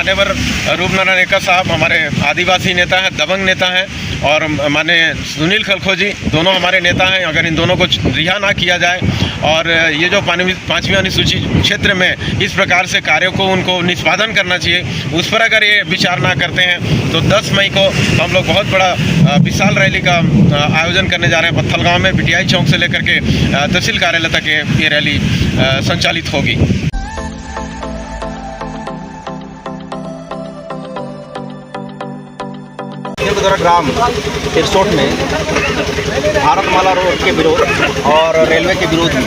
मान्यवर रूपनारायण एक्का साहब हमारे आदिवासी नेता हैं, दबंग नेता हैं, और माननीय सुनील खलखो जी दोनों हमारे नेता हैं। अगर इन दोनों को रिहा ना किया जाए और ये जो 5वीं अनुसूची क्षेत्र में इस प्रकार से कार्यों को उनको निष्पादन करना चाहिए, उस पर अगर ये विचार ना करते हैं तो 10 मई को हम लोग बहुत बड़ा विशाल रैली का आयोजन करने जा रहे हैं। पत्थलगांव में बीटीआई चौक से लेकर के तहसील कार्यालय तक ये रैली संचालित होगी। ग्राम तिरसोट में भारतमाला रोड के विरोध और रेलवे के विरोध में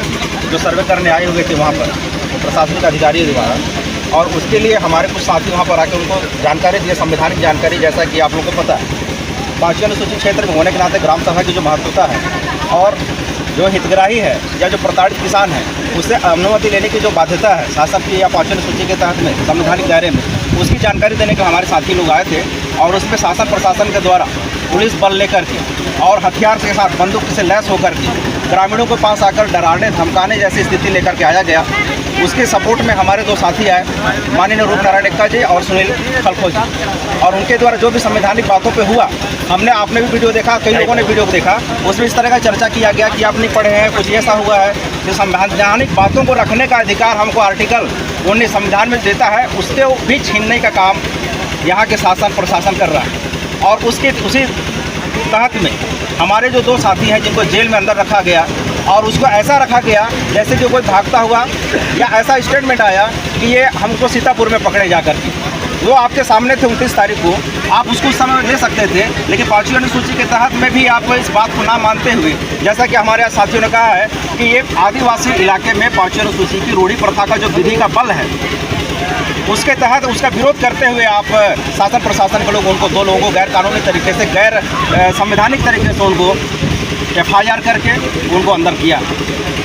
जो सर्वे करने आए हुए थे वहाँ पर प्रशासनिक अधिकारियों द्वारा, और उसके लिए हमारे कुछ साथी वहाँ पर आकर उनको जानकारी दिए, संवैधानिक जानकारी। जैसा कि आप लोगों को पता है 5वीं अनुसूचित क्षेत्र में होने के नाते ग्राम सभा की जो महत्वता है और जो हितग्राही है या जो प्रताड़ित किसान है उससे अनुमति लेने की जो बाध्यता है शासन की या 5वीं अनुसूची के तहत में संवैधानिक दायरे में, उसकी जानकारी देने को हमारे साथी लोग आए थे। और उसमें शासन प्रशासन के द्वारा पुलिस बल लेकर के और हथियार के साथ बंदूक से लैस होकर के ग्रामीणों के पास आकर डराने धमकाने जैसी स्थिति लेकर के आया गया। उसके सपोर्ट में हमारे दो साथी आए, माननीय रूपनारायण एक्का जी और सुनील खलखो जी, और उनके द्वारा जो भी संवैधानिक बातों पे हुआ, आपने भी वीडियो देखा, कई लोगों ने वीडियो देखा, उसमें इस तरह का चर्चा किया गया कि आप नहीं पढ़े हैं, कुछ ऐसा हुआ है कि संवैधानिक बातों को रखने का अधिकार हमको आर्टिकल 19 संविधान में देता है, उसके भी छीनने का काम यहाँ के शासन प्रशासन कर रहा है। और उसी तहत में हमारे जो दो साथी हैं जिनको जेल में अंदर रखा गया, और उसको ऐसा रखा गया जैसे कि कोई भागता हुआ, या ऐसा स्टेटमेंट आया कि ये हमको सीतापुर में पकड़े जा कर के। वो आपके सामने थे 29 तारीख को, आप उसको उस समय ले सकते थे, लेकिन 5वीं अनुसूची के तहत में भी आप इस बात को ना मानते हुए, जैसा कि हमारे साथियों ने कहा है कि ये आदिवासी इलाके में 5वीं अनुसूची की रूढ़ी प्रथा का जो विधि का बल है, उसके तहत उसका विरोध करते हुए आप शासन प्रशासन के लोग उनको, दो लोगों को गैर कानूनी तरीके से, गैर संवैधानिक तरीके से उनको FIR करके उनको अंदर किया।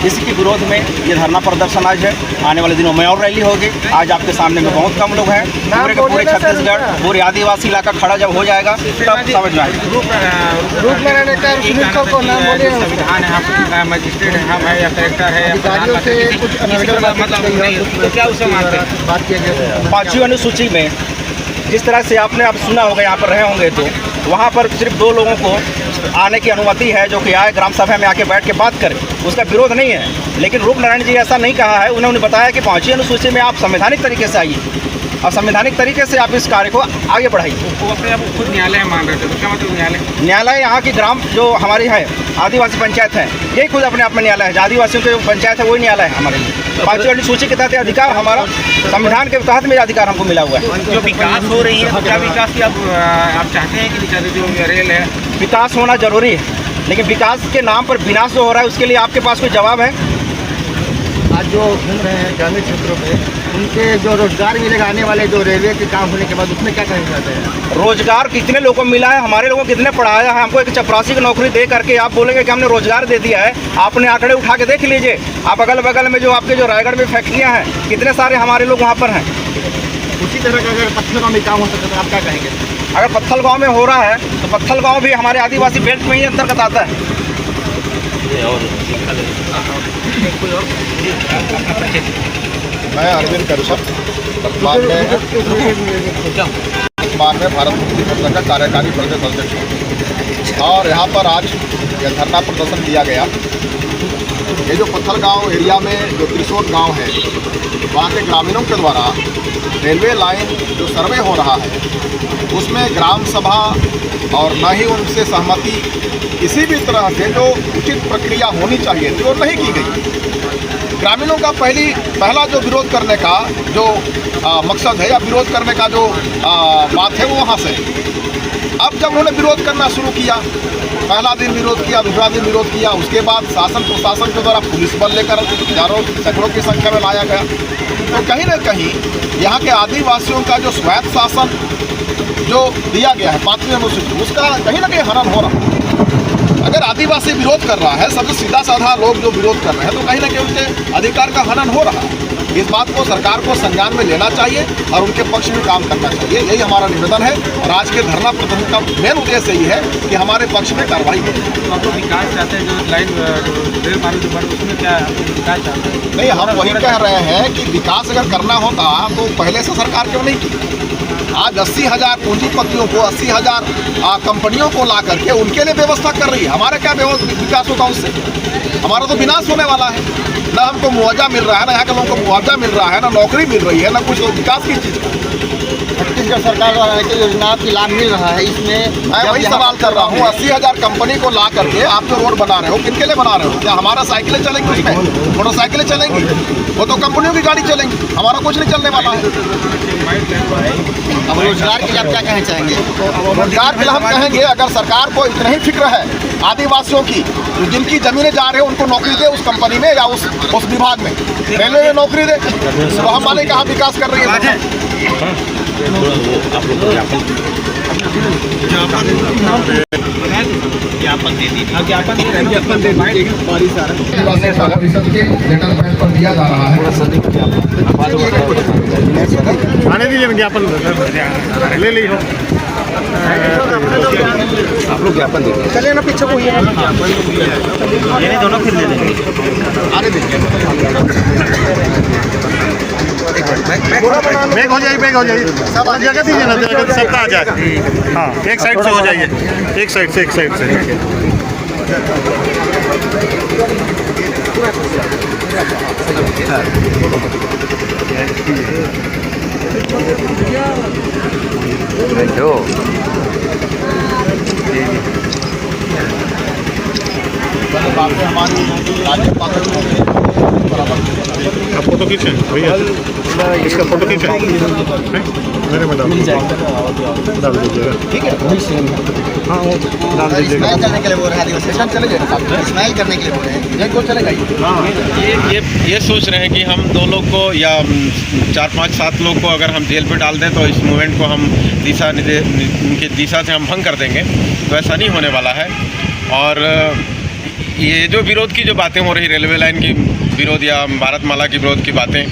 इसी के विरोध में ये धरना प्रदर्शन आज है। आने वाले दिनों में और रैली होगी। आज आपके सामने में बहुत कम लोग हैं, पूरे के पूरे छत्तीसगढ़, पूरे आदिवासी इलाका खड़ा जब हो जाएगा तब समझ में आएगा। मजिस्ट्रेट है या कलेक्टर है, मतलब क्या उसे मानते हैं? बात किया गया 5वीं अनुसूची में जिस तरह से आपने अब सुना होगा, यहाँ पर रहे होंगे, तो वहाँ पर सिर्फ 2 लोगों को आने की अनुमति है जो कि आए ग्राम सभा में आके बैठ के बात करें, उसका विरोध नहीं है। लेकिन रूपनारायण जी ऐसा नहीं कहा है, उन्होंने बताया कि 5वीं अनुसूची में आप संवैधानिक तरीके से आइए और संवैधानिक तरीके से आप इस कार्य को आगे बढ़ाइए। वो अपने आप खुद न्यायालय मान रहे थे, तो क्या मतलब न्यायालय यहाँ की ग्राम जो हमारी है आदिवासी पंचायत है, यही खुद अपने आप में न्यायालय है। आदिवासियों के पंचायत है वही न्यायालय है हमारे लिए। 5वीं अनुसूची के तहत अधिकार हमारा, संविधान के तहत में अधिकार हमको मिला हुआ है। जो विकास हो रही है, क्या विकास की आप चाहते हैं कि जो रेल है, विकास होना जरूरी है, लेकिन विकास के नाम पर विनाश जो हो रहा है उसके लिए आपके पास कोई जवाब है? आज जो घूम रहे हैं ग्रामीण क्षेत्रों में, उनके जो रोजगार मिलेगा आने वाले जो रेलवे के काम होने के बाद, उसमें क्या कहना चाहते हैं? रोजगार कितने लोगों को मिला है, हमारे लोगों को कितने पढ़ाया है? हमको एक चपरासी की नौकरी दे करके आप बोलेंगे कि हमने रोजगार दे दिया है? आपने आंकड़े उठा के देख लीजिए, आप अगल बगल में जो आपके जो रायगढ़ में फैक्ट्रियाँ हैं, कितने सारे हमारे लोग वहाँ पर हैं। उसी तरह का अगर पत्थलगांव में काम हो सकता है तो आप क्या कहेंगे? अगर पत्थलगांव में हो रहा है तो पत्थलगांव भी हमारे आदिवासी बेल्ट में ही अंतर्गत आता है। मैं अरविंद कश्यप, वर्तमान में भारत मुक्ति मोर्चा का कार्यकारी प्रदेश अध्यक्ष हूँ, और यहाँ पर आज यह धरना प्रदर्शन किया गया। ये जो पत्थलगांव एरिया में जो तिरसोट गांव है, वहाँ के ग्रामीणों के द्वारा रेलवे लाइन जो सर्वे हो रहा है, उसमें ग्राम सभा और न ही उनसे सहमति किसी भी तरह से जो उचित प्रक्रिया होनी चाहिए थी वो नहीं की गई। ग्रामीणों का पहला जो विरोध करने का जो मकसद है या विरोध करने का जो बात है वो वहाँ से। अब जब उन्होंने विरोध करना शुरू किया, पहला दिन विरोध किया, दूसरा दिन विरोध किया, उसके बाद शासन प्रशासन के द्वारा पुलिस बल लेकर हजारों सैकड़ों की संख्या में लाया गया। तो कहीं न कहीं यहाँ के आदिवासियों का जो स्वायत्त शासन जो दिया गया है 5वीं अनुसूची, उसका कहीं ना कहीं हनन हो रहा है। अगर आदिवासी विरोध कर रहा है, सबसे सीधा साधा लोग जो विरोध कर रहे हैं, तो कहीं ना कहीं उनके अधिकार का हनन हो रहा है। इस बात को सरकार को संज्ञान में लेना चाहिए और उनके पक्ष में काम करना चाहिए। यही हमारा निवेदन है और आज के धरना प्रदर्शन का मेन उद्देश्य यही है कि हमारे पक्ष में कार्रवाई हो। तो आप लोग विकास चाहते हैं, जो लाइन रेल मार्ग जो बन उसमें क्या विकास चाहते हैं? नहीं, हम वही कह रहे हैं कि विकास अगर करना होता तो पहले से सरकार क्यों नहीं की। आज 80,000 पूंजीपतियों को 80,000 कंपनियों को ला करके उनके लिए व्यवस्था कर रही है। हमारा क्या विकास होगा उससे? हमारा तो विनाश होने वाला है। ना हमको मुआवजा मिल रहा है, ना यहाँ के लोगों को मुआवजा मिल रहा है, ना नौकरी मिल रही है, ना कुछ विकास की चीज़ का। छत्तीसगढ़ सरकार द्वारा ऐसी योजनाओं की लाभ मिल रहा है, इसमें मैं वही सवाल कर रहा हूँ, 80,000 कंपनी को ला करके आप जो रोड बना रहे हो किनके लिए बना रहे हो? क्या हमारा साइकिलें चलेंगी उसमें? मोटरसाइकिलें चलेंगी? वो तो कंपनियों की गाड़ी चलेंगी, हमारा कुछ नहीं चलने वाला है। अब रोजगार के लिए आप क्या कहना चाहेंगे? रोजगार के लिए हम कहेंगे, अगर सरकार को इतना ही फिक्र है आदिवासियों की, तो जिनकी ज़मीनें जा रहे हो उनको नौकरी दे उस कंपनी में या उस विभाग में, रेलवे में नौकरी दे, तो हम माने कहाँ विकास कर रही है। परिषद के लेटर पैड पर दिया जा रहा है। आने दीजिए ज्ञापन ले ली हो। आप लोग ज्ञापन दीजिए। चलिए ना पीछे को ये दोनों फिर ले लेंगे। आने दीजिए। बैग हो जाइए सब जगह दीजिए ना, जगह सबका आ जाए। हाँ, एक साइड से हो जाइए, एक साइड से। बातें हमारी राज्यपाल आप फोटो खींचें भैया, इसका फोटो खींचें मेरे में डाल दीजिएगा। ठीक है, हाँ वो डाल दीजिएगा। स्माइल करने के लिए बोल रहे हैं, स्टेशन चले जाएगा, स्माइल करने के लिए बोल रहे हैं। एक को चलेगा ये सोच रहे हैं कि हम 2 लोग को या 4, 5, 7 लोग को अगर हम जेल पे डाल दें तो इस मूवमेंट को हम उनकी दिशा से हम भंग कर देंगे, तो ऐसा नहीं होने वाला है। और ये जो विरोध की जो बातें हो रही, रेलवे लाइन की विरोध या भारतमाला की विरोध की बातें,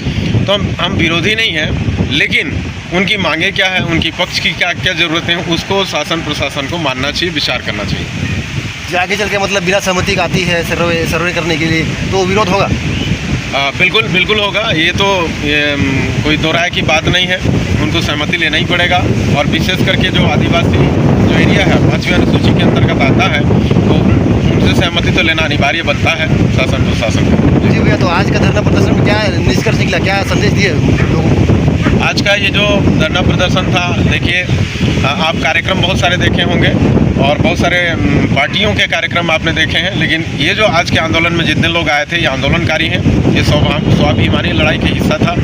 तो हम विरोधी नहीं हैं, लेकिन उनकी मांगे क्या है, उनकी पक्ष की क्या क्या ज़रूरतें हैं, उसको शासन प्रशासन को मानना चाहिए, विचार करना चाहिए। आगे चल के मतलब बिना सहमति का आती है सर्वे करने के लिए, तो विरोध होगा? बिल्कुल होगा। ये तो कोई दो राय की बात नहीं है, उनको सहमति लेना ही पड़ेगा। और विशेष करके जो आदिवासी जो एरिया है 5वीं अनुसूची के अंतर्गत आता है, तो उनसे सहमति तो लेना अनिवार्य बनता है शासन प्रशासन को। जी भैया, तो आज का धरना प्रदर्शन में क्या निष्कर्ष निकला, क्या संदेश दिए लोगों को? आज का ये जो धरना प्रदर्शन था, देखिए आप कार्यक्रम बहुत सारे देखे होंगे और बहुत सारे पार्टियों के कार्यक्रम आपने देखे हैं, लेकिन ये जो आज के आंदोलन में जितने लोग आए थे ये आंदोलनकारी हैं, ये स्वाभिमानी लड़ाई का हिस्सा था।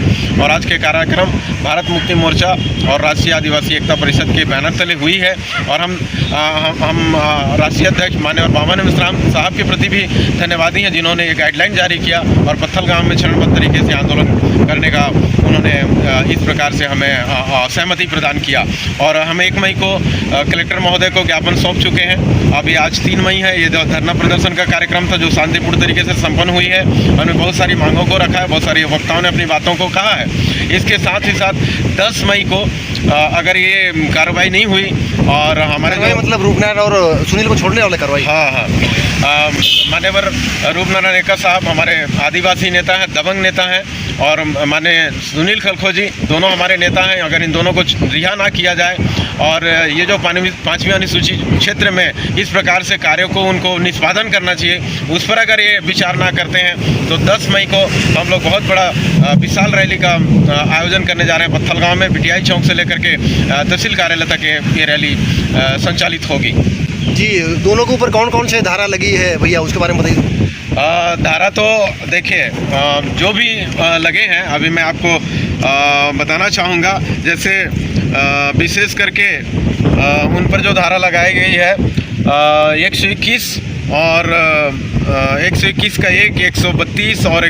और आज के कार्यक्रम भारत मुक्ति मोर्चा और राष्ट्रीय आदिवासी एकता परिषद के बैनर तले हुई है। और हम राष्ट्रीय अध्यक्ष माननीय बाबा मेश्राम साहब के प्रति भी धन्यवादी हैं, जिन्होंने ये गाइडलाइन जारी किया और पत्थल गाँव में चरणबद्ध तरीके से आंदोलन करने का उन्होंने इस प्रकार से हमें सहमति प्रदान किया। और हम 1 मई को कलेक्टर महोदय को ज्ञापन सौंप चुके हैं। अभी आज 3 मई है। ये धरना प्रदर्शन का कार्यक्रम था जो शांतिपूर्ण तरीके से संपन्न हुई है। हमने बहुत सारी मांगों को रखा है, बहुत सारी वक्ताओं ने अपनी बातों को कहा है। इसके साथ ही साथ 10 मई को अगर ये कार्रवाई नहीं हुई और हमारे मतलब रूपनारायण और सुनील को छोड़ने वाले कार्रवाई? हाँ, मान्यवर रूपनारायण एक्का साहब हमारे आदिवासी नेता हैं, दबंग नेता हैं, और माननीय सुनील खलखोजी दोनों हमारे नेता हैं। अगर इन दोनों को रिहा ना किया जाए और ये जो 5वीं अनुसूची क्षेत्र में इस प्रकार से कार्यों को उनको निष्पादन करना चाहिए, उस पर अगर ये विचार ना करते हैं तो 10 मई को हम लोग बहुत बड़ा विशाल रैली का आयोजन करने जा रहे हैं। पत्थल गाँव में बिटियाई चौक से लेकर के तहसील कार्यालय तक ये रैली संचालित होगी। जी, दोनों के ऊपर कौन कौन से धारा लगी है भैया, उसके बारे में बताइए। धारा तो देखिए जो भी लगे हैं अभी मैं आपको बताना चाहूँगा। जैसे विशेष करके उन पर जो धारा लगाई गई है 121 और 121 का 132 और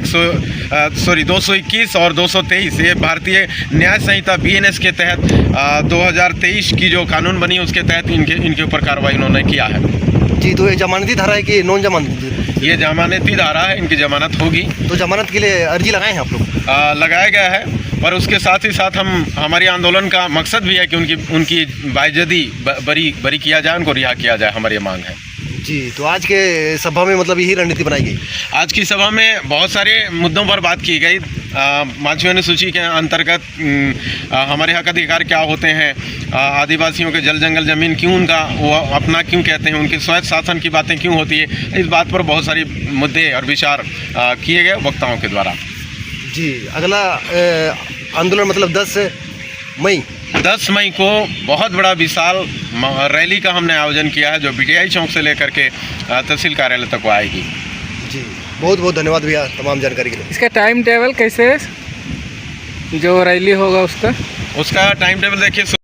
221 और 223, ये भारतीय न्याय संहिता BNS के तहत 2023 की जो कानून बनी उसके तहत इनके ऊपर कार्रवाई इन्होंने किया है। जी, तो ये जमानती धारा है कि नॉन जमानती? ये जमानती धारा है, इनकी जमानत होगी। तो जमानत के लिए अर्जी लगाए हैं आप लोग? लगाया गया है। पर उसके साथ ही साथ हमारी आंदोलन का मकसद भी है कि उनकी बाइज्जती बरी किया जाए, उनको रिहा किया जाए, हमारी ये मांग है। जी, तो आज के सभा में मतलब यही रणनीति बनाई गई। आज की सभा में बहुत सारे मुद्दों पर बात की गई। 5वीं अनुसूची के अंतर्गत हमारे हक अधिकार क्या होते हैं, आदिवासियों के जल जंगल ज़मीन क्यों उनका वो अपना क्यों कहते हैं, उनकी स्वायत्त शासन की बातें क्यों होती है, इस बात पर बहुत सारी मुद्दे और विचार किए गए वक्ताओं के द्वारा। जी, अगला आंदोलन मतलब 10 मई को बहुत बड़ा विशाल रैली का हमने आयोजन किया है, जो BTI चौक से लेकर के तहसील कार्यालय तक वो आएगी। जी, बहुत बहुत धन्यवाद भैया तमाम जानकारी के लिए। इसका टाइम टेबल कैसे, जो रैली होगा उसका टाइम टेबल देखिए।